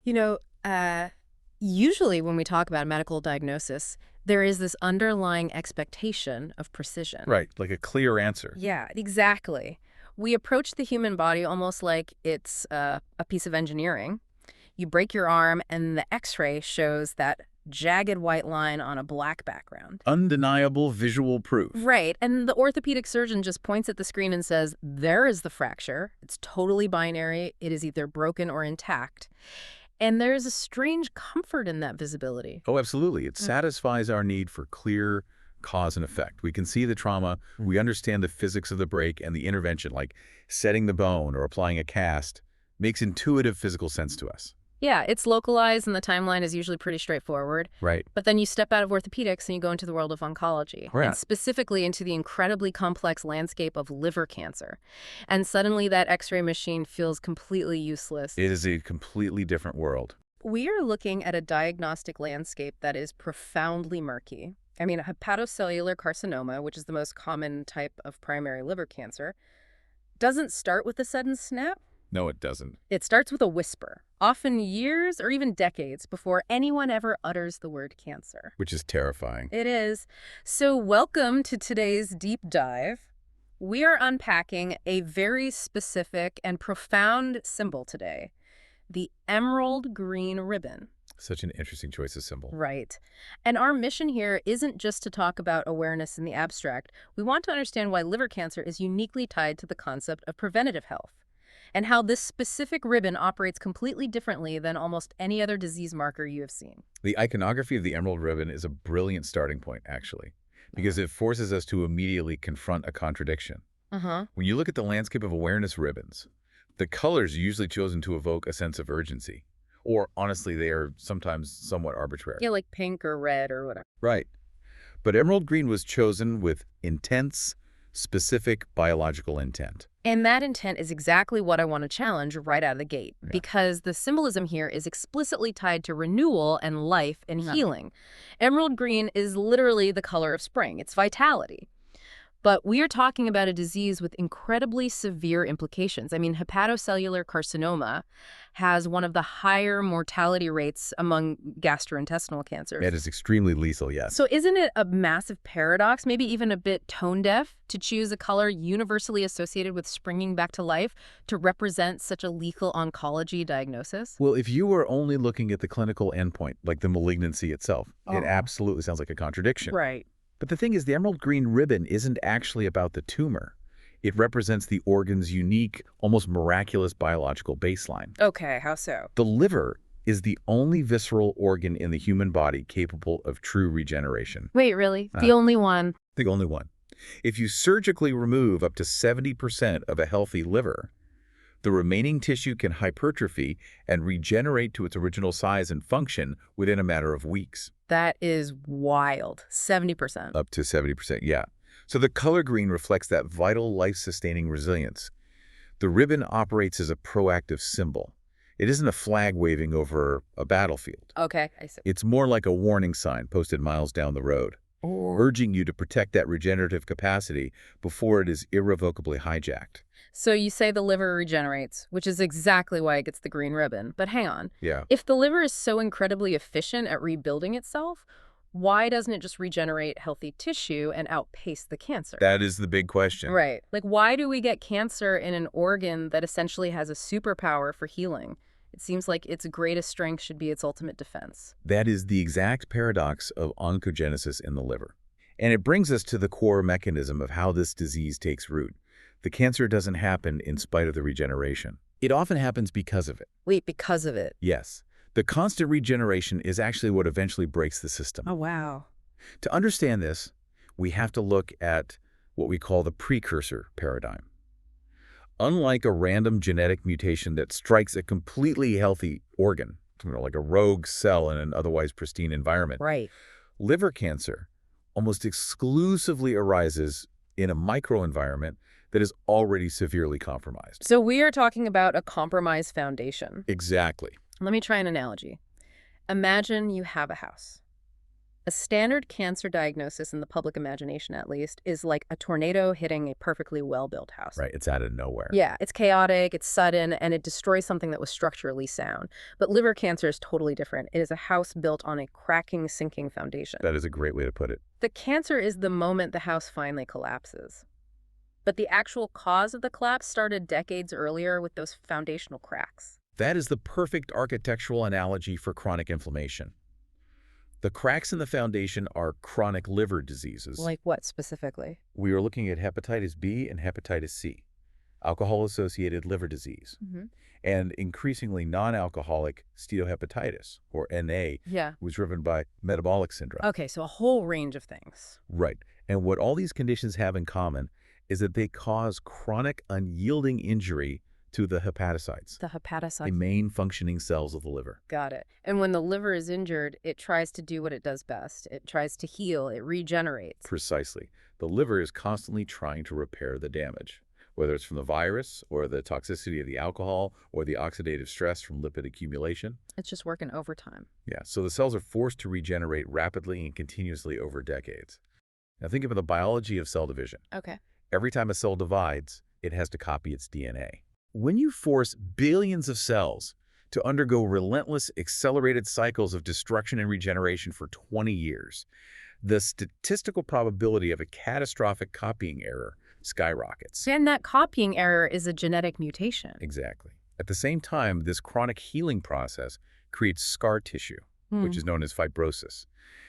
You know, uh, Usually when we talk about a medical diagnosis, there is this underlying expectation of precision. Right, like a clear answer. Yeah, exactly. We approach the human body almost like it's a piece of engineering. You break your arm, and the x-ray shows that jagged white line on a black background. Undeniable visual proof. Right, and the orthopedic surgeon just points at the screen and says, there is the fracture. It's totally binary. It is either broken or intact. And there's a strange comfort in that visibility. Oh, absolutely. It Mm. satisfies our need for clear cause and effect. We can see the trauma, we understand the physics of the break, and the intervention, like setting the bone or applying a cast, makes intuitive physical sense to us. Yeah, it's localized and the timeline is usually pretty straightforward. Right. But then you step out of orthopedics and you go into the world of oncology, Right. and specifically into the incredibly complex landscape of liver cancer. And suddenly that x-ray machine feels completely useless. It is a completely different world. We are looking at a diagnostic landscape that is profoundly murky. I mean, hepatocellular carcinoma, which is the most common type of primary liver cancer, doesn't start with a sudden snap. No, it doesn't. It starts with a whisper, often years or even decades before anyone ever utters the word cancer. Which is terrifying. It is. So welcome to today's deep dive. We are unpacking a very specific and profound symbol today, the emerald green ribbon. Such an interesting choice of symbol. Right. And our mission here isn't just to talk about awareness in the abstract. We want to understand why liver cancer is uniquely tied to the concept of preventative health, and how this specific ribbon operates completely differently than almost any other disease marker you have seen. The iconography of the emerald ribbon is a brilliant starting point, actually, because it forces us to immediately confront a contradiction. Uh-huh. When you look at the landscape of awareness ribbons, the colors are usually chosen to evoke a sense of urgency. Or, honestly, they are sometimes somewhat arbitrary. Yeah, like pink or red or whatever. Right. But emerald green was chosen with intense, specific biological intent. And that intent is exactly what I want to challenge right out of the gate, Yeah. because the symbolism here is explicitly tied to renewal and life and Yeah. healing. Emerald green is literally the color of spring. It's vitality. But we are talking about a disease with incredibly severe implications. I mean, hepatocellular carcinoma has one of the higher mortality rates among gastrointestinal cancers. It is extremely lethal, yes. So isn't it a massive paradox, maybe even a bit tone-deaf, to choose a color universally associated with springing back to life to represent such a lethal oncology diagnosis? Well, if you were only looking at the clinical endpoint, like the malignancy itself, it Oh. absolutely sounds like a contradiction. Right. But the thing is, the emerald green ribbon isn't actually about the tumor. It represents the organ's unique, almost miraculous biological baseline. Okay, how so? The liver is the only visceral organ in the human body capable of true regeneration. Wait, really? Uh. The only one? The only one. If you surgically remove up to 70% of a healthy liver, the remaining tissue can hypertrophy and regenerate to its original size and function within a matter of weeks. That is wild. 70%. Up to 70%, yeah. So the color green reflects that vital life-sustaining resilience. The ribbon operates as a proactive symbol. It isn't a flag waving over a battlefield. Okay, I see. It's more like a warning sign posted miles down the road, urging you to protect that regenerative capacity before it is irrevocably hijacked. So you say the liver regenerates, which is exactly why it gets the green ribbon. But hang on. Yeah. If the liver is so incredibly efficient at rebuilding itself, why doesn't it just regenerate healthy tissue and outpace the cancer? That is the big question. Right. Like, why do we get cancer in an organ that essentially has a superpower for healing? It seems like its greatest strength should be its ultimate defense. That is the exact paradox of oncogenesis in the liver. And it brings us to the core mechanism of how this disease takes root. The cancer doesn't happen in spite of the regeneration. It often happens because of it. Wait, because of it? Yes. The constant regeneration is actually what eventually breaks the system. Oh, wow. To understand this, we have to look at what we call the precursor paradigm. Unlike a random genetic mutation that strikes a completely healthy organ, like a rogue cell in an otherwise pristine environment, Right. liver cancer almost exclusively arises in a microenvironment that is already severely compromised. So we are talking about a compromised foundation. Exactly. Let me try an analogy. Imagine you have a house. A standard cancer diagnosis in the public imagination, at least, is like a tornado hitting a perfectly well-built house. Right, it's out of nowhere. Yeah, it's chaotic, it's sudden, and it destroys something that was structurally sound. But liver cancer is totally different. It is a house built on a cracking, sinking foundation. That is a great way to put it. The cancer is the moment the house finally collapses. But the actual cause of the collapse started decades earlier with those foundational cracks. That is the perfect architectural analogy for chronic inflammation. The cracks in the foundation are chronic liver diseases. Like what specifically? We are looking at hepatitis B and hepatitis C, alcohol-associated liver disease, and increasingly non-alcoholic steatohepatitis, or NA, Yeah. was driven by metabolic syndrome. Okay, so a whole range of things. Right. And what all these conditions have in common is that they cause chronic unyielding injury to the hepatocytes, The the hepatocyte. main functioning cells of the liver. Got it. And when the liver is injured, it tries to do what it does best. It tries to heal, it regenerates. Precisely. The liver is constantly trying to repair the damage, whether it's from the virus or the toxicity of the alcohol or the oxidative stress from lipid accumulation. It's just working overtime. Yeah, so the cells are forced to regenerate rapidly and continuously over decades. Now think of the biology of cell division. Okay. Every time a cell divides, it has to copy its DNA. When you force billions of cells to undergo relentless, accelerated cycles of destruction and regeneration for 20 years, the statistical probability of a catastrophic copying error skyrockets. And that copying error is a genetic mutation. Exactly. At the same time, this chronic healing process creates scar tissue, which is known as fibrosis,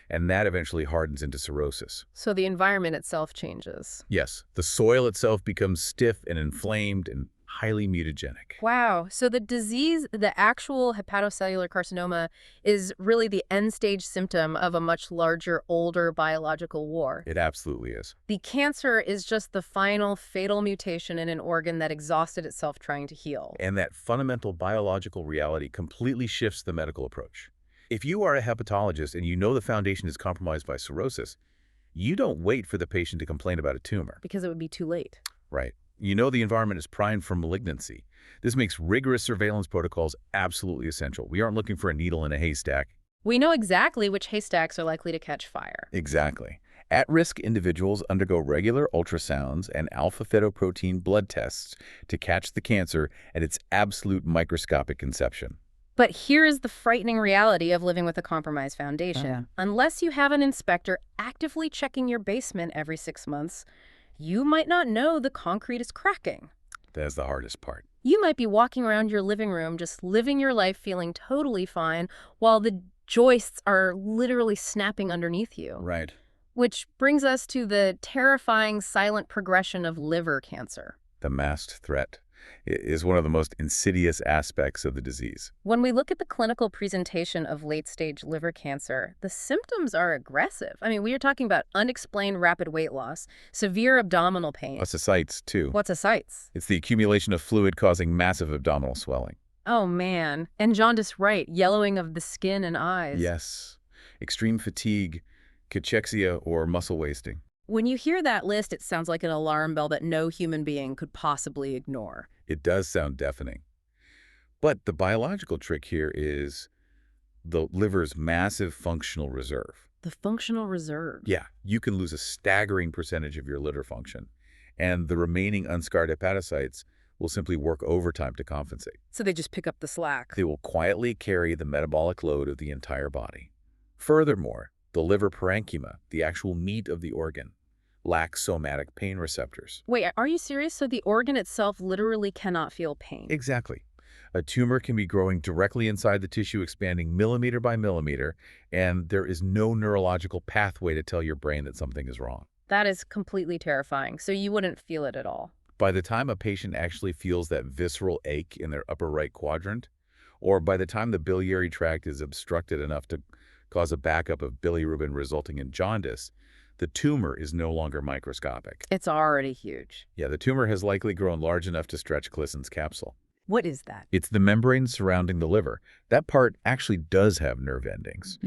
and that eventually hardens into cirrhosis. So the environment itself changes. Yes, the soil itself becomes stiff and inflamed and highly mutagenic. Wow. So the disease, the actual hepatocellular carcinoma, is really the end-stage symptom of a much larger, older biological war. It absolutely is. The cancer is just the final fatal mutation in an organ that exhausted itself trying to heal. And that fundamental biological reality completely shifts the medical approach. If you are a hepatologist and you know the foundation is compromised by cirrhosis, you don't wait for the patient to complain about a tumor. Because it would be too late. Right. You know the environment is primed for malignancy. This makes rigorous surveillance protocols absolutely essential. We aren't looking for a needle in a haystack. We know exactly which haystacks are likely to catch fire. Exactly. At-risk individuals undergo regular ultrasounds and alpha-fetoprotein blood tests to catch the cancer at its absolute microscopic inception. But here is the frightening reality of living with a compromised foundation. Unless you have an inspector actively checking your basement every 6 months, you might not know the concrete is cracking. That's the hardest part. You might be walking around your living room just living your life feeling totally fine while the joists are literally snapping underneath you. Right. Which brings us to the terrifying silent progression of liver cancer. The masked threat is one of the most insidious aspects of the disease. When we look at the clinical presentation of late-stage liver cancer, the symptoms are aggressive. I mean, we are talking about unexplained rapid weight loss, severe abdominal pain. Ascites, too. What's ascites? It's the accumulation of fluid causing massive abdominal swelling. Oh, man. And jaundice, right, yellowing of the skin and eyes. Yes. Extreme fatigue, cachexia, or muscle wasting. When you hear that list, it sounds like an alarm bell that no human being could possibly ignore. It does sound deafening. But the biological trick here is the liver's massive functional reserve. The functional reserve. Yeah, you can lose a staggering percentage of your liver function, and the remaining unscarred hepatocytes will simply work overtime to compensate. So they just pick up the slack. They will quietly carry the metabolic load of the entire body. Furthermore, the liver parenchyma, the actual meat of the organ, lacks somatic pain receptors. Wait, are you serious? So the organ itself literally cannot feel pain? Exactly. A tumor can be growing directly inside the tissue, expanding millimeter by millimeter, and there is no neurological pathway to tell your brain that something is wrong. That is completely terrifying. So you wouldn't feel it at all. By the time a patient actually feels that visceral ache in their upper right quadrant, or by the time the biliary tract is obstructed enough to cause a backup of bilirubin resulting in jaundice, the tumor is no longer microscopic. It's already huge. Yeah, the tumor has likely grown large enough to stretch Clison's capsule. What is that? It's the membrane surrounding the liver. That part actually does have nerve endings.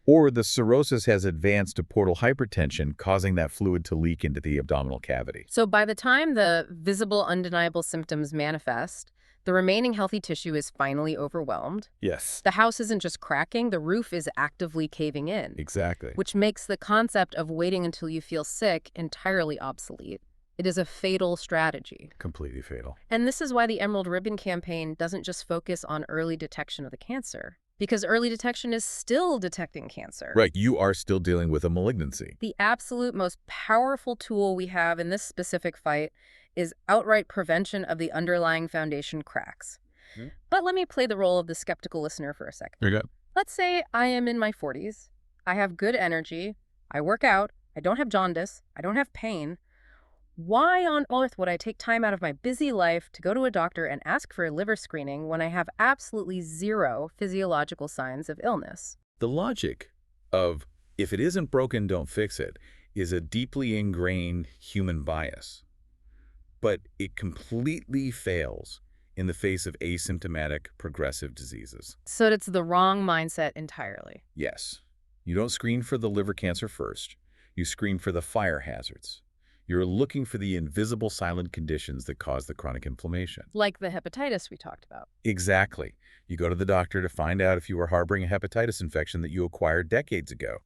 Or the cirrhosis has advanced to portal hypertension, causing that fluid to leak into the abdominal cavity. So by the time the visible, undeniable symptoms manifest, The remaining healthy tissue is finally overwhelmed. Yes. The house isn't just cracking, the roof is actively caving in, Exactly. which makes the concept of waiting until you feel sick entirely obsolete. It is a fatal strategy. Completely fatal. And this is why the Emerald Ribbon campaign doesn't just focus on early detection of the cancer, because early detection is still detecting cancer. Right, you are still dealing with a malignancy. The absolute most powerful tool we have in this specific fight is outright prevention of the underlying foundation cracks. But let me play the role of the skeptical listener for a second. There you go. Let's say I am in my 40s. I have good energy. I work out. I don't have jaundice. I don't have pain. Why on earth would I take time out of my busy life to go to a doctor and ask for a liver screening when I have absolutely zero physiological signs of illness? The logic of if it isn't broken, don't fix it is a deeply ingrained human bias. But it completely fails in the face of asymptomatic progressive diseases. So it's the wrong mindset entirely. Yes, you don't screen for the liver cancer first. You screen for the fire hazards. You're looking for the invisible silent conditions that cause the chronic inflammation. Like the hepatitis we talked about. Exactly. You go to the doctor to find out if you were harboring a hepatitis infection that you acquired decades ago.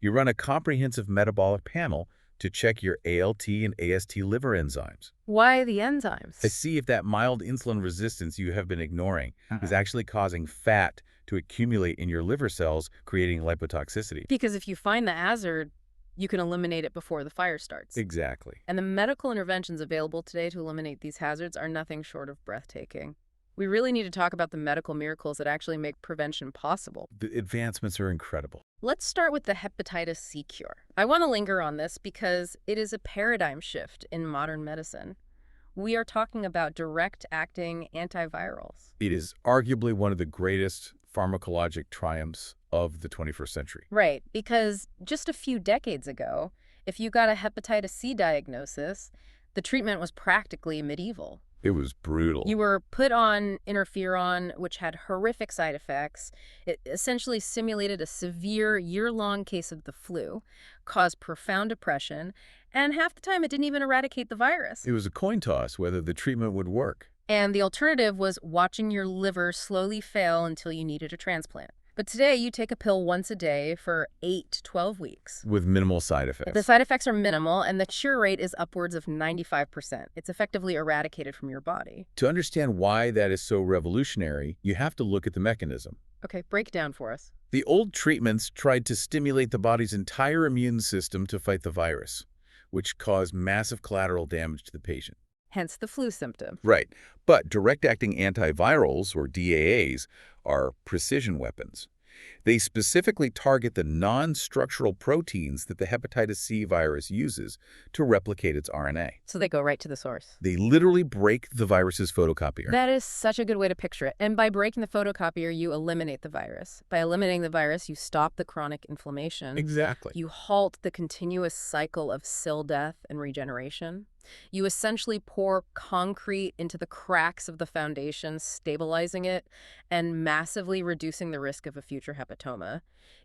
You run a comprehensive metabolic panel to check your ALT and AST liver enzymes. Why the enzymes? To see if that mild insulin resistance you have been ignoring is actually causing fat to accumulate in your liver cells, creating lipotoxicity. Because if you find the hazard, you can eliminate it before the fire starts. Exactly. And the medical interventions available today to eliminate these hazards are nothing short of breathtaking. We really need to talk about the medical miracles that actually make prevention possible. The advancements are incredible. Let's start with the hepatitis C cure. I want to linger on this because it is a paradigm shift in modern medicine. We are talking about direct-acting antivirals. It is arguably one of the greatest pharmacologic triumphs of the 21st century. Right, because just a few decades ago, if you got a hepatitis C diagnosis, the treatment was practically medieval. It was brutal. You were put on interferon, which had horrific side effects. It essentially simulated a severe year-long case of the flu, caused profound depression, and half the time it didn't even eradicate the virus. It was a coin toss whether the treatment would work. And the alternative was watching your liver slowly fail until you needed a transplant. But today, you take a pill once a day for 8 to 12 weeks. With minimal side effects. The side effects are minimal, and the cure rate is upwards of 95%. It's effectively eradicated from your body. To understand why that is so revolutionary, you have to look at the mechanism. Okay, break it down for us. The old treatments tried to stimulate the body's entire immune system to fight the virus, which caused massive collateral damage to the patient. Hence the flu symptom. Right. But direct-acting antivirals, or DAAs, are precision weapons. They specifically target the non-structural proteins that the hepatitis C virus uses to replicate its RNA. So they go right to the source. They literally break the virus's photocopier. That is such a good way to picture it. And by breaking the photocopier, you eliminate the virus. By eliminating the virus, you stop the chronic inflammation. Exactly. You halt the continuous cycle of cell death and regeneration. You essentially pour concrete into the cracks of the foundation, stabilizing it and massively reducing the risk of a future hepatoma.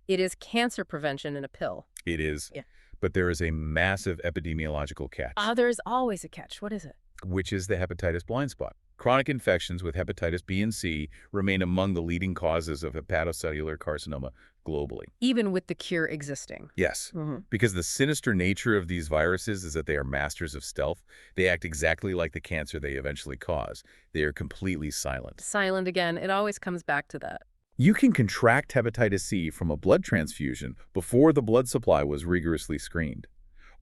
It is cancer prevention in a pill. It is. Yeah. But there is a massive epidemiological catch. There's always a catch. What is it? Which is the hepatitis blind spot. Chronic infections with hepatitis B and C remain among the leading causes of hepatocellular carcinoma globally. Even with the cure existing. Yes, because the sinister nature of these viruses is that they are masters of stealth. They act exactly like the cancer they eventually cause. They are completely silent. Silent again. It always comes back to that. You can contract hepatitis C from a blood transfusion before the blood supply was rigorously screened,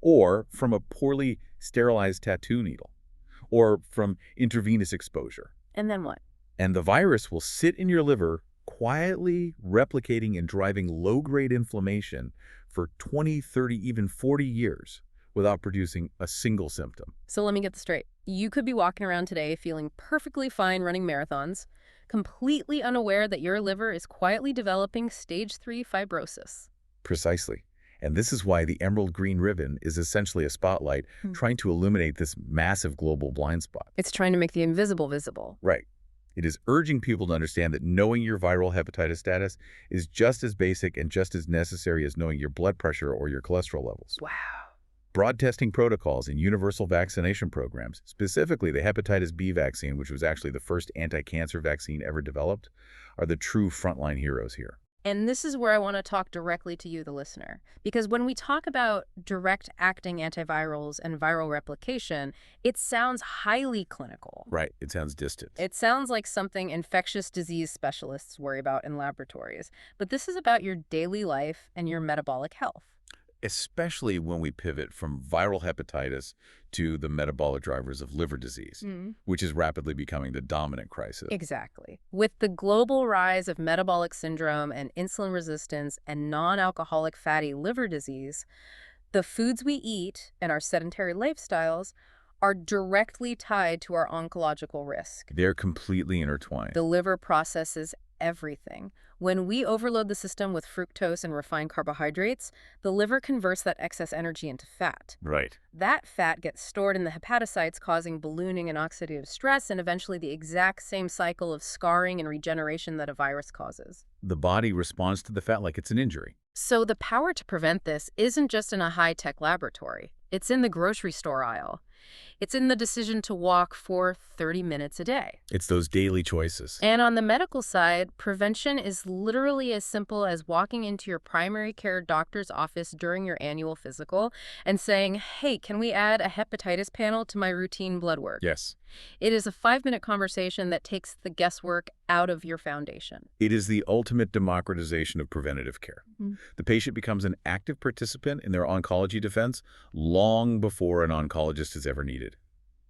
or from a poorly sterilized tattoo needle, or from intravenous exposure. And then what? And the virus will sit in your liver, quietly replicating and driving low-grade inflammation for 20, 30, even 40 years without producing a single symptom. So let me get this straight. You could be walking around today feeling perfectly fine running marathons, completely unaware that your liver is quietly developing stage 3 fibrosis. Precisely. And this is why the emerald green ribbon is essentially a spotlight trying to illuminate this massive global blind spot. It's trying to make the invisible visible. Right. It is urging people to understand that knowing your viral hepatitis status is just as basic and just as necessary as knowing your blood pressure or your cholesterol levels. Wow. Broad testing protocols and universal vaccination programs, specifically the hepatitis B vaccine, which was actually the first anti-cancer vaccine ever developed, are the true frontline heroes here. And this is where I want to talk directly to you, the listener. Because when we talk about direct-acting antivirals and viral replication, it sounds highly clinical. Right. It sounds distant. It sounds like something infectious disease specialists worry about in laboratories. But this is about your daily life and your metabolic health. Especially when we pivot from viral hepatitis to the metabolic drivers of liver disease, which is rapidly becoming the dominant crisis. Exactly. With the global rise of metabolic syndrome and insulin resistance and non-alcoholic fatty liver disease, the foods we eat and our sedentary lifestyles are directly tied to our oncological risk. They're completely intertwined. The liver processes everything. When we overload the system with fructose and refined carbohydrates, the liver converts that excess energy into fat. Right. That fat gets stored in the hepatocytes, causing ballooning and oxidative stress, and eventually the exact same cycle of scarring and regeneration that a virus causes. The body responds to the fat like it's an injury. So the power to prevent this isn't just in a high-tech laboratory. It's in the grocery store aisle. It's in the decision to walk for 30 minutes a day. It's those daily choices. And on the medical side, prevention is literally as simple as walking into your primary care doctor's office during your annual physical and saying, hey, can we add a hepatitis panel to my routine blood work? Yes. It is a 5-minute conversation that takes the guesswork out of your foundation. It is the ultimate democratization of preventative care. The patient becomes an active participant in their oncology defense long before an oncologist is ever needed.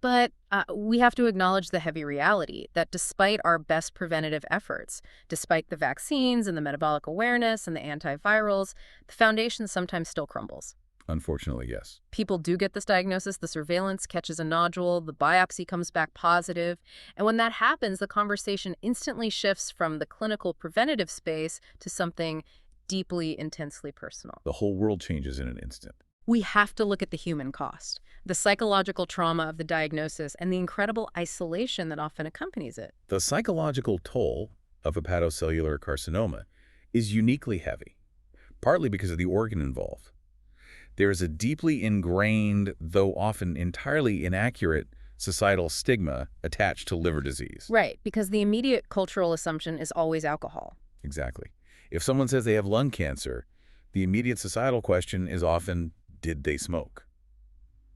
But we have to acknowledge the heavy reality that despite our best preventative efforts, despite the vaccines and the metabolic awareness and the antivirals, the foundation sometimes still crumbles. Unfortunately, yes. People do get this diagnosis, the surveillance catches a nodule, the biopsy comes back positive, and when that happens, the conversation instantly shifts from the clinical preventative space to something deeply, intensely personal. The whole world changes in an instant. We have to look at the human cost, the psychological trauma of the diagnosis, and the incredible isolation that often accompanies it. The psychological toll of hepatocellular carcinoma is uniquely heavy, partly because of the organ involved. There is a deeply ingrained, though often entirely inaccurate, societal stigma attached to liver disease. Right, because the immediate cultural assumption is always alcohol. Exactly. If someone says they have lung cancer, the immediate societal question is often, did they smoke?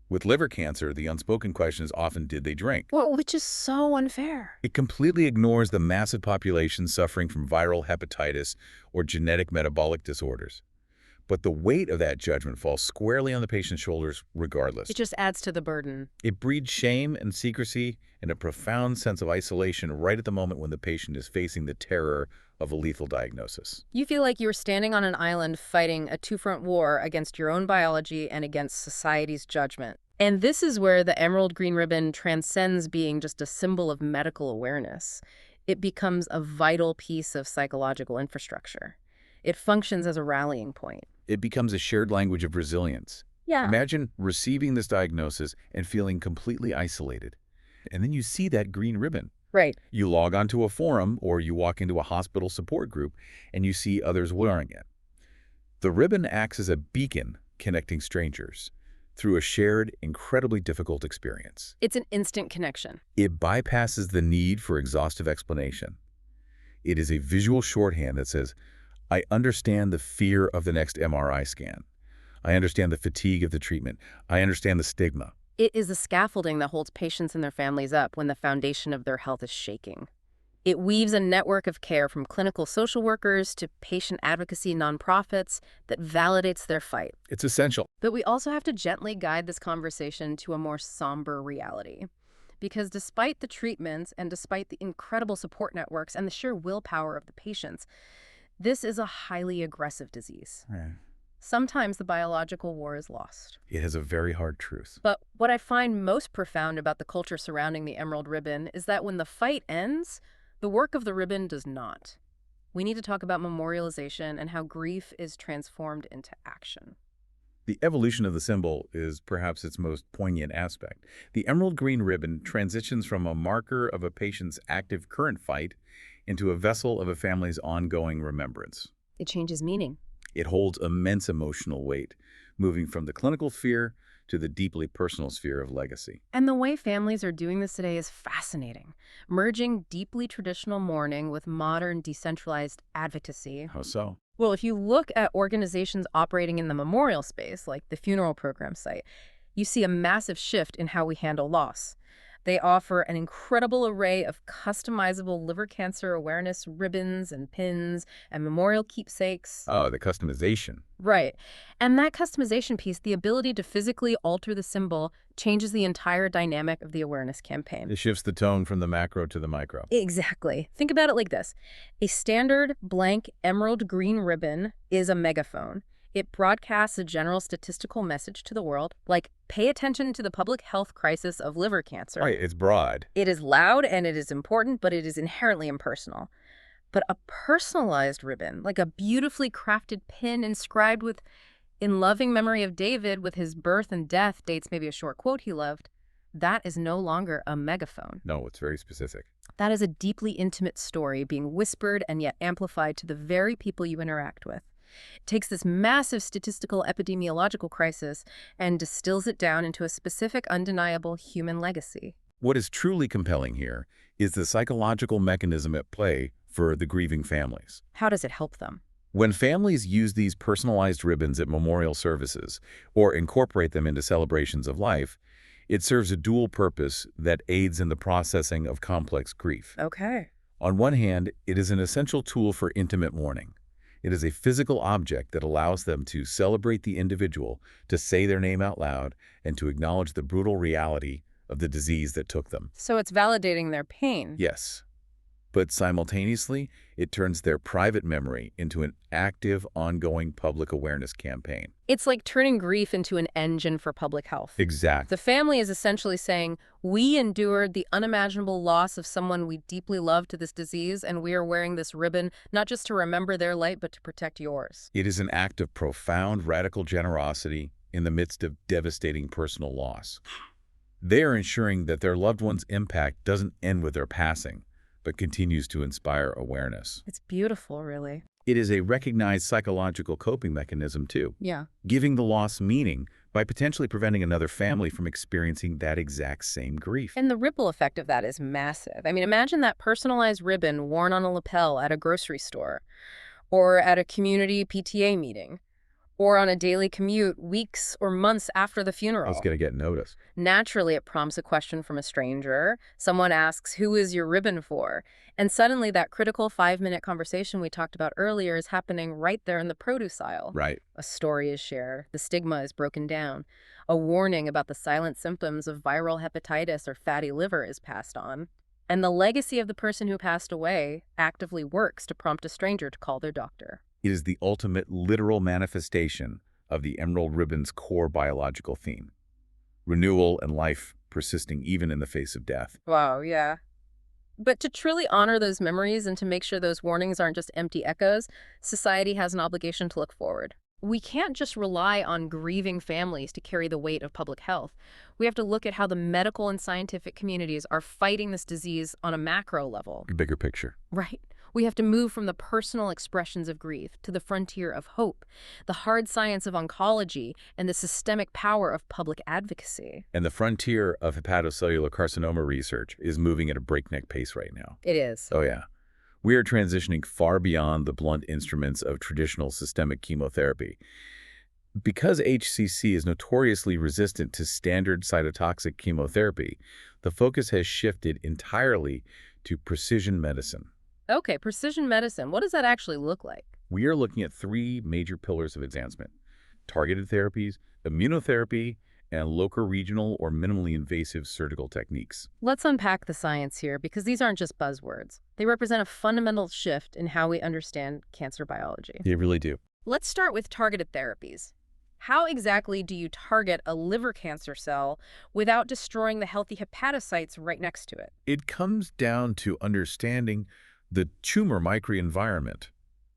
With liver cancer, the unspoken question is often, did they drink? Well, which is so unfair. It completely ignores the massive population suffering from viral hepatitis or genetic metabolic disorders. But the weight of that judgment falls squarely on the patient's shoulders regardless. It just adds to the burden. It breeds shame and secrecy and a profound sense of isolation right at the moment when the patient is facing the terror of a lethal diagnosis. You feel like you're standing on an island fighting a two-front war against your own biology and against society's judgment. And this is where the Emerald Green Ribbon transcends being just a symbol of medical awareness. It becomes a vital piece of psychological infrastructure. It functions as a rallying point. It becomes a shared language of resilience. Yeah. Imagine receiving this diagnosis and feeling completely isolated. And then you see that green ribbon. Right. You log onto a forum or you walk into a hospital support group and you see others wearing it. The ribbon acts as a beacon connecting strangers through a shared, incredibly difficult experience. It's an instant connection. It bypasses the need for exhaustive explanation. It is a visual shorthand that says, I understand the fear of the next MRI scan. I understand the fatigue of the treatment. I understand the stigma. It is the scaffolding that holds patients and their families up when the foundation of their health is shaking. It weaves a network of care from clinical social workers to patient advocacy nonprofits that validates their fight. It's essential. But we also have to gently guide this conversation to a more somber reality. Because despite the treatments and despite the incredible support networks and the sheer willpower of the patients, this is a highly aggressive disease. Yeah. Sometimes the biological war is lost. It has a very hard truth. But what I find most profound about the culture surrounding the Emerald Ribbon is that when the fight ends, the work of the ribbon does not. We need to talk about memorialization and how grief is transformed into action. The evolution of the symbol is perhaps its most poignant aspect. The emerald green ribbon transitions from a marker of a patient's active current fight into a vessel of a family's ongoing remembrance. It changes meaning. It holds immense emotional weight, moving from the clinical fear to the deeply personal sphere of legacy. And the way families are doing this today is fascinating, merging deeply traditional mourning with modern decentralized advocacy. How so? Well, if you look at organizations operating in the memorial space, like the funeral program site, you see a massive shift in how we handle loss. They offer an incredible array of customizable liver cancer awareness ribbons and pins and memorial keepsakes. Oh, the customization. Right. And that customization piece, the ability to physically alter the symbol, changes the entire dynamic of the awareness campaign. It shifts the tone from the macro to the micro. Exactly. Think about it like this. A standard blank emerald green ribbon is a megaphone. It broadcasts a general statistical message to the world, like pay attention to the public health crisis of liver cancer. Right, it's broad. It is loud and it is important, but it is inherently impersonal. But a personalized ribbon, like a beautifully crafted pin inscribed with "In loving memory of David," with his birth and death dates, maybe a short quote he loved, that is no longer a megaphone. No, it's very specific. That is a deeply intimate story being whispered and yet amplified to the very people you interact with. It takes this massive statistical epidemiological crisis and distills it down into a specific, undeniable human legacy. What is truly compelling here is the psychological mechanism at play for the grieving families. How does it help them? When families use these personalized ribbons at memorial services or incorporate them into celebrations of life, it serves a dual purpose that aids in the processing of complex grief. Okay. On one hand, it is an essential tool for intimate mourning. It is a physical object that allows them to celebrate the individual, to say their name out loud, and to acknowledge the brutal reality of the disease that took them. So it's validating their pain. Yes. But simultaneously, it turns their private memory into an active, ongoing public awareness campaign. It's like turning grief into an engine for public health. Exactly. The family is essentially saying, we endured the unimaginable loss of someone we deeply love to this disease, and we are wearing this ribbon not just to remember their light, but to protect yours. It is an act of profound, radical generosity in the midst of devastating personal loss. They are ensuring that their loved one's impact doesn't end with their passing, but continues to inspire awareness. It's beautiful, really. It is a recognized psychological coping mechanism, too, Yeah. giving the loss meaning by potentially preventing another family from experiencing that exact same grief. And the ripple effect of that is massive. I mean, imagine that personalized ribbon worn on a lapel at a grocery store, or at a community PTA meeting, or on a daily commute weeks or months after the funeral. It's going to get noticed. Naturally, it prompts a question from a stranger. Someone asks, who is your ribbon for? And suddenly that critical 5-minute conversation we talked about earlier is happening right there in the produce aisle. Right. A story is shared. The stigma is broken down. A warning about the silent symptoms of viral hepatitis or fatty liver is passed on. And the legacy of the person who passed away actively works to prompt a stranger to call their doctor. It is the ultimate literal manifestation of the Emerald Ribbon's core biological theme: renewal and life persisting even in the face of death. Wow, yeah. But to truly honor those memories and to make sure those warnings aren't just empty echoes, society has an obligation to look forward. We can't just rely on grieving families to carry the weight of public health. We have to look at how the medical and scientific communities are fighting this disease on a macro level. Bigger picture. Right. We have to move from the personal expressions of grief to the frontier of hope, the hard science of oncology, and the systemic power of public advocacy. And the frontier of hepatocellular carcinoma research is moving at a breakneck pace right now. It is. Oh, yeah. We are transitioning far beyond the blunt instruments of traditional systemic chemotherapy. Because HCC is notoriously resistant to standard cytotoxic chemotherapy, the focus has shifted entirely to precision medicine. Okay, precision medicine. What does that actually look like? We are looking at 3 major pillars of advancement: targeted therapies, immunotherapy, and local, regional, or minimally invasive surgical techniques. Let's unpack the science here, because these aren't just buzzwords. They represent a fundamental shift in how we understand cancer biology. They really do. Let's start with targeted therapies. How exactly do you target a liver cancer cell without destroying the healthy hepatocytes right next to it? It comes down to understanding the tumor microenvironment.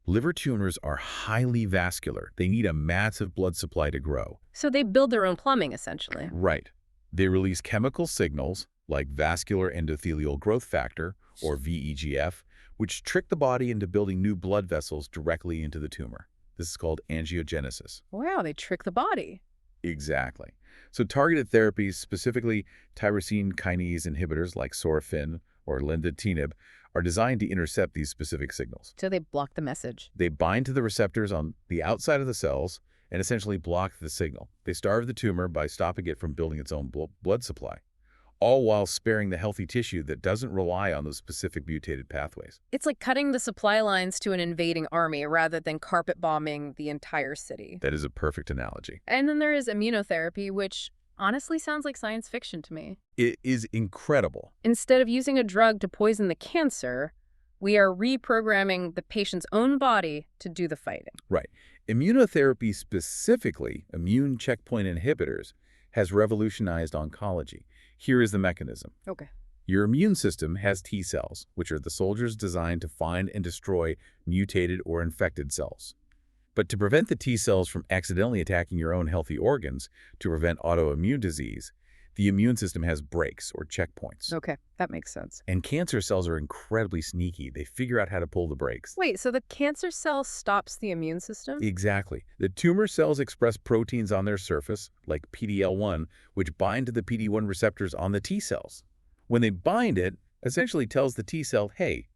Liver tumors are highly vascular. They need a massive blood supply to grow. So they build their own plumbing, essentially. Right. They release chemical signals like vascular endothelial growth factor, or VEGF, which trick the body into building new blood vessels directly into the tumor. This is called angiogenesis. Wow, they trick the body. Exactly. So targeted therapies, specifically tyrosine kinase inhibitors like sorafenib or lenvatinib, are designed to intercept these specific signals. So they block the message. They bind to the receptors on the outside of the cells and essentially block the signal. They starve the tumor by stopping it from building its own blood supply, all while sparing the healthy tissue that doesn't rely on those specific mutated pathways. It's like cutting the supply lines to an invading army rather than carpet bombing the entire city. That is a perfect analogy. And then there is immunotherapy, which honestly sounds like science fiction to me. It is incredible. Instead of using a drug to poison the cancer, we are reprogramming the patient's own body to do the fighting. Right. Immunotherapy, specifically immune checkpoint inhibitors, has revolutionized oncology. Here is the mechanism. Okay. Your immune system has T cells, which are the soldiers designed to find and destroy mutated or infected cells. But to prevent the T cells from accidentally attacking your own healthy organs, to prevent autoimmune disease, the immune system has brakes or checkpoints. Okay, that makes sense. And cancer cells are incredibly sneaky. They figure out how to pull the brakes. Wait, so the cancer cell stops the immune system? Exactly. The tumor cells express proteins on their surface, like PD-L1, which bind to the PD-1 receptors on the T cells. When they bind it, essentially tells the T cell, hey,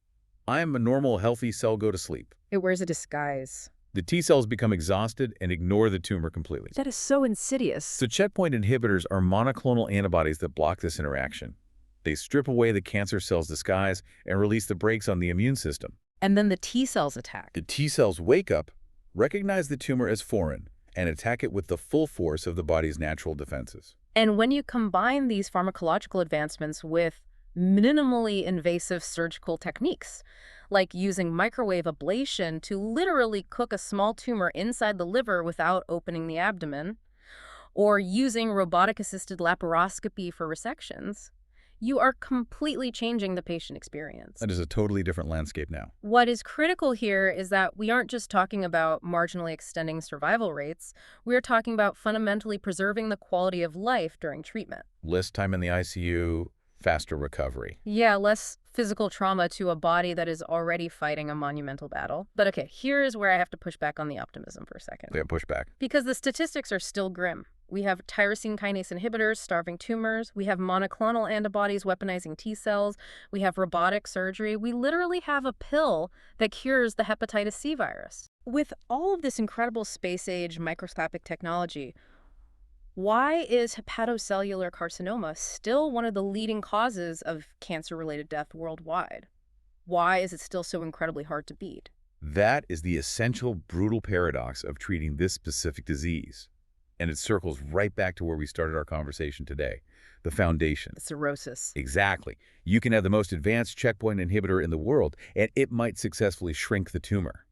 I'm a normal, healthy cell, go to sleep. It wears a disguise. The T cells become exhausted and ignore the tumor completely. That is so insidious. So checkpoint inhibitors are monoclonal antibodies that block this interaction. They strip away the cancer cell's disguise and release the brakes on the immune system. And then the T cells attack. The T cells wake up, recognize the tumor as foreign, and attack it with the full force of the body's natural defenses. And when you combine these pharmacological advancements with minimally invasive surgical techniques, like using microwave ablation to literally cook a small tumor inside the liver without opening the abdomen, or using robotic-assisted laparoscopy for resections, you are completely changing the patient experience. That is a totally different landscape now. What is critical here is that we aren't just talking about marginally extending survival rates. We're talking about fundamentally preserving the quality of life during treatment. Less time in the ICU, faster recovery. Yeah, less physical trauma to a body that is already fighting a monumental battle. But okay, here is where I have to push back on the optimism for a second. Yeah, push back. Because the statistics are still grim. We have tyrosine kinase inhibitors starving tumors. We have monoclonal antibodies weaponizing T cells. We have robotic surgery. We literally have a pill that cures the hepatitis C virus. With all of this incredible space-age microscopic technology, why is hepatocellular carcinoma still one of the leading causes of cancer-related death worldwide? Why is it still so incredibly hard to beat? That is the essential, brutal paradox of treating this specific disease. And it circles right back to where we started our conversation today, the foundation. The cirrhosis. Exactly. You can have the most advanced checkpoint inhibitor in the world, and it might successfully shrink the tumor.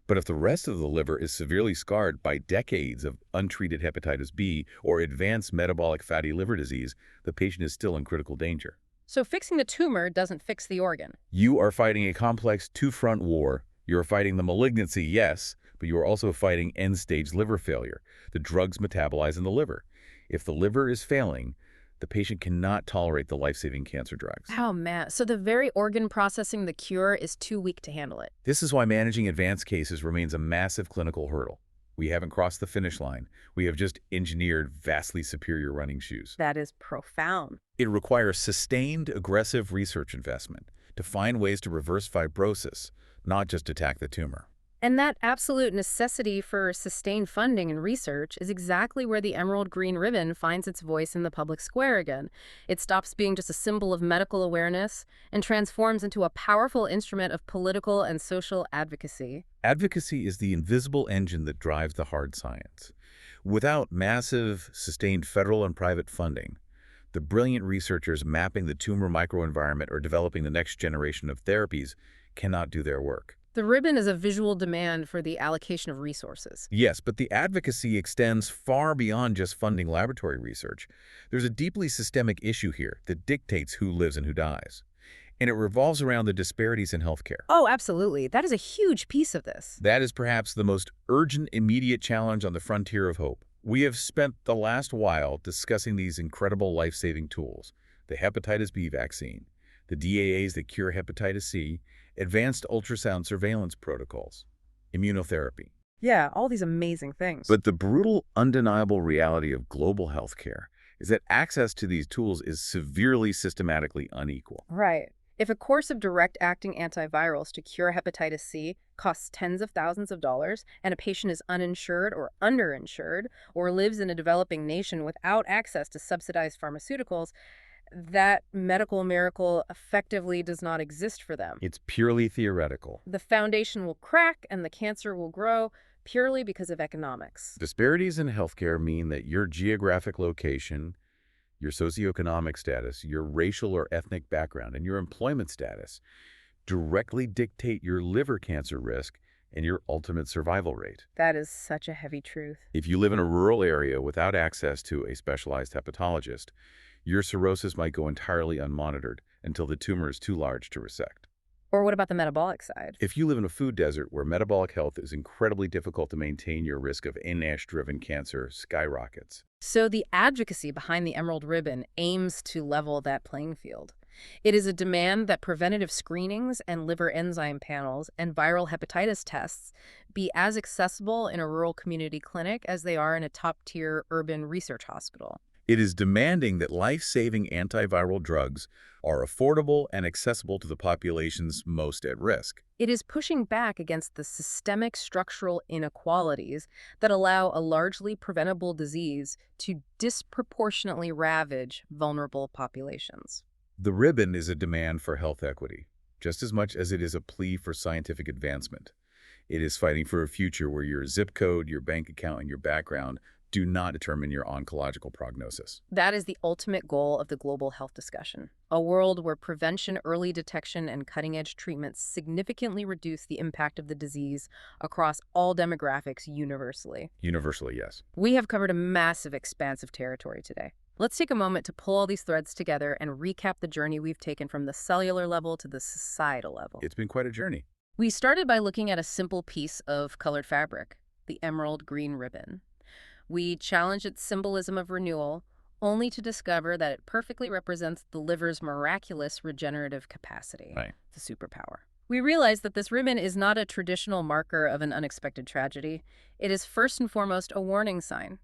But if the rest of the liver is severely scarred by decades of untreated hepatitis B or advanced metabolic fatty liver disease, the patient is still in critical danger. So fixing the tumor doesn't fix the organ. You are fighting a complex two-front war. You're fighting the malignancy, yes, but you are also fighting end-stage liver failure. The drugs metabolize in the liver. If the liver is failing, the patient cannot tolerate the life-saving cancer drugs. Oh, man. So the very organ processing the cure is too weak to handle it. This is why managing advanced cases remains a massive clinical hurdle. We haven't crossed the finish line. We have just engineered vastly superior running shoes. That is profound. It requires sustained, aggressive research investment to find ways to reverse fibrosis, not just attack the tumor. And that absolute necessity for sustained funding and research is exactly where the emerald green ribbon finds its voice in the public square again. It stops being just a symbol of medical awareness and transforms into a powerful instrument of political and social advocacy. Advocacy is the invisible engine that drives the hard science. Without massive, sustained federal and private funding, the brilliant researchers mapping the tumor microenvironment or developing the next generation of therapies cannot do their work. The ribbon is a visual demand for the allocation of resources. Yes, but the advocacy extends far beyond just funding laboratory research. There's a deeply systemic issue here that dictates who lives and who dies. And it revolves around the disparities in healthcare. Oh, absolutely. That is a huge piece of this. That is perhaps the most urgent, immediate challenge on the frontier of hope. We have spent the last while discussing these incredible life-saving tools: the hepatitis B vaccine, the DAAs that cure hepatitis C, advanced ultrasound surveillance protocols, immunotherapy. Yeah, all these amazing things. But the brutal, undeniable reality of global healthcare is that access to these tools is severely systematically unequal. Right. If a course of direct-acting antivirals to cure hepatitis C costs tens of thousands of dollars, and a patient is uninsured or underinsured, or lives in a developing nation without access to subsidized pharmaceuticals, that medical miracle effectively does not exist for them. It's purely theoretical. The foundation will crack and the cancer will grow purely because of economics. Disparities in healthcare mean that your geographic location, your socioeconomic status, your racial or ethnic background, and your employment status directly dictate your liver cancer risk and your ultimate survival rate. That is such a heavy truth. If you live in a rural area without access to a specialized hepatologist, your cirrhosis might go entirely unmonitored until the tumor is too large to resect. Or what about the metabolic side? If you live in a food desert where metabolic health is incredibly difficult to maintain, your risk of NASH-driven cancer skyrockets. So the advocacy behind the Emerald Ribbon aims to level that playing field. It is a demand that preventative screenings and liver enzyme panels and viral hepatitis tests be as accessible in a rural community clinic as they are in a top-tier urban research hospital. It is demanding that life-saving antiviral drugs are affordable and accessible to the populations most at risk. It is pushing back against the systemic structural inequalities that allow a largely preventable disease to disproportionately ravage vulnerable populations. The ribbon is a demand for health equity, just as much as it is a plea for scientific advancement. It is fighting for a future where your zip code, your bank account, and your background do not determine your oncological prognosis. That is the ultimate goal of the global health discussion. A world where prevention, early detection, and cutting-edge treatments significantly reduce the impact of the disease across all demographics universally. Universally, yes. We have covered a massive expanse of territory today. Let's take a moment to pull all these threads together and recap the journey we've taken from the cellular level to the societal level. It's been quite a journey. We started by looking at a simple piece of colored fabric, the emerald green ribbon. We challenged its symbolism of renewal, only to discover that it perfectly represents the liver's miraculous regenerative capacity, Right. the superpower. We realized that this ribbon is not a traditional marker of an unexpected tragedy. It is first and foremost a warning sign.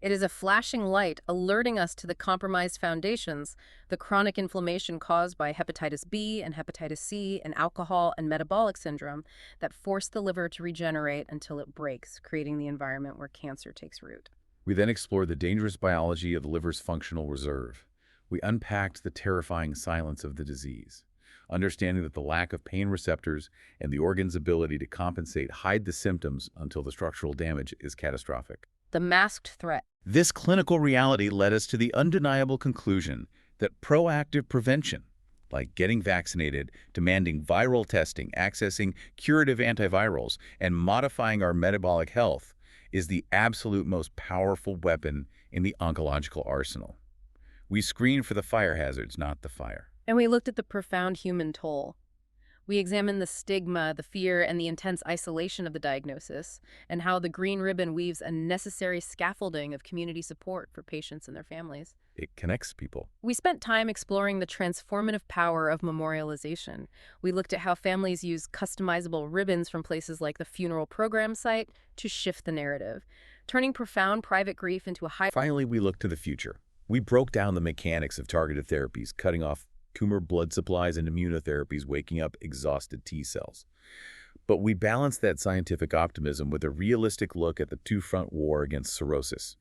It is a flashing light alerting us to the compromised foundations, the chronic inflammation caused by hepatitis B and hepatitis C and alcohol and metabolic syndrome that force the liver to regenerate until it breaks, creating the environment where cancer takes root. We then explored the dangerous biology of the liver's functional reserve. We unpacked the terrifying silence of the disease, understanding that the lack of pain receptors and the organ's ability to compensate hide the symptoms until the structural damage is catastrophic. The masked threat. This clinical reality led us to the undeniable conclusion that proactive prevention, like getting vaccinated, demanding viral testing, accessing curative antivirals, and modifying our metabolic health, is the absolute most powerful weapon in the oncological arsenal. We screen for the fire hazards, not the fire. And we looked at the profound human toll. We examined the stigma, the fear, and the intense isolation of the diagnosis, and how the green ribbon weaves a necessary scaffolding of community support for patients and their families. It connects people. We spent time exploring the transformative power of memorialization. We looked at how families use customizable ribbons from places like the funeral program site to shift the narrative, turning profound private grief into a high... Finally, we looked to the future. We broke down the mechanics of targeted therapies, cutting off tumor blood supplies and immunotherapies, waking up exhausted T cells. But we balanced that scientific optimism with a realistic look at the two-front war against cirrhosis,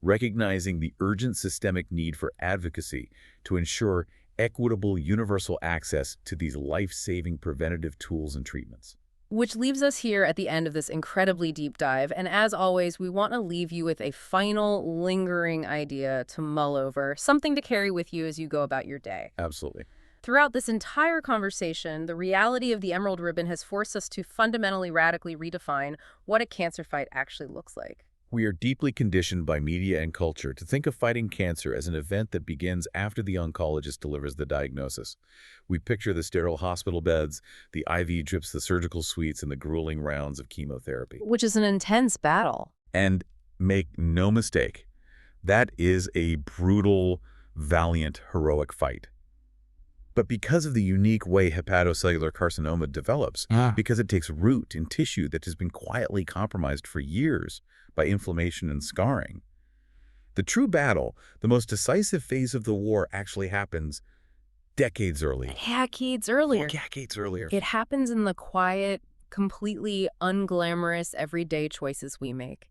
recognizing the urgent systemic need for advocacy to ensure equitable universal access to these life-saving preventative tools and treatments. Which leaves us here at the end of this incredibly deep dive. And as always, we want to leave you with a final, lingering idea to mull over, something to carry with you as you go about your day. Absolutely. Throughout this entire conversation, the reality of the Emerald Ribbon has forced us to fundamentally, radically redefine what a cancer fight actually looks like. We are deeply conditioned by media and culture to think of fighting cancer as an event that begins after the oncologist delivers the diagnosis. We picture the sterile hospital beds, the IV drips, the surgical suites, and the grueling rounds of chemotherapy. Which is an intense battle. And make no mistake, that is a brutal, valiant, heroic fight. But because of the unique way hepatocellular carcinoma develops, because it takes root in tissue that has been quietly compromised for years by inflammation and scarring, the true battle, the most decisive phase of the war, actually happens decades early. Decades earlier. Decades earlier. It happens in the quiet, completely unglamorous everyday choices we make.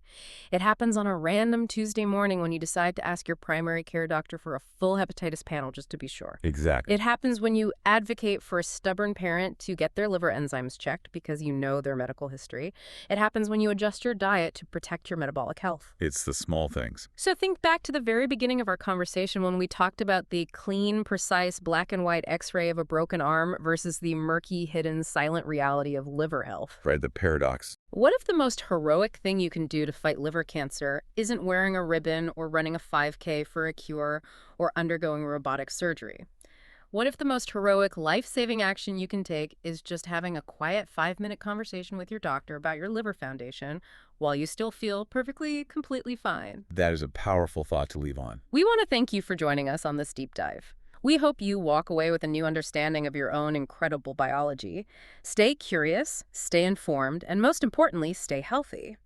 It happens on a random Tuesday morning when you decide to ask your primary care doctor for a full hepatitis panel just to be sure. Exactly. It happens when you advocate for a stubborn parent to get their liver enzymes checked because you know their medical history. It happens when you adjust your diet to protect your metabolic health. It's the small things. So think back to the very beginning of our conversation when we talked about the clean, precise, black and white x-ray of a broken arm versus the murky, hidden, silent reality of liver health. Right, the paradox. What if the most heroic thing you can do to fight liver cancer isn't wearing a ribbon or running a 5K for a cure or undergoing robotic surgery? What if the most heroic, life-saving action you can take is just having a quiet 5-minute conversation with your doctor about your liver foundation while you still feel perfectly, completely fine? That is a powerful thought to leave on. We want to thank you for joining us on this deep dive. We hope you walk away with a new understanding of your own incredible biology. Stay curious, stay informed, and most importantly, stay healthy.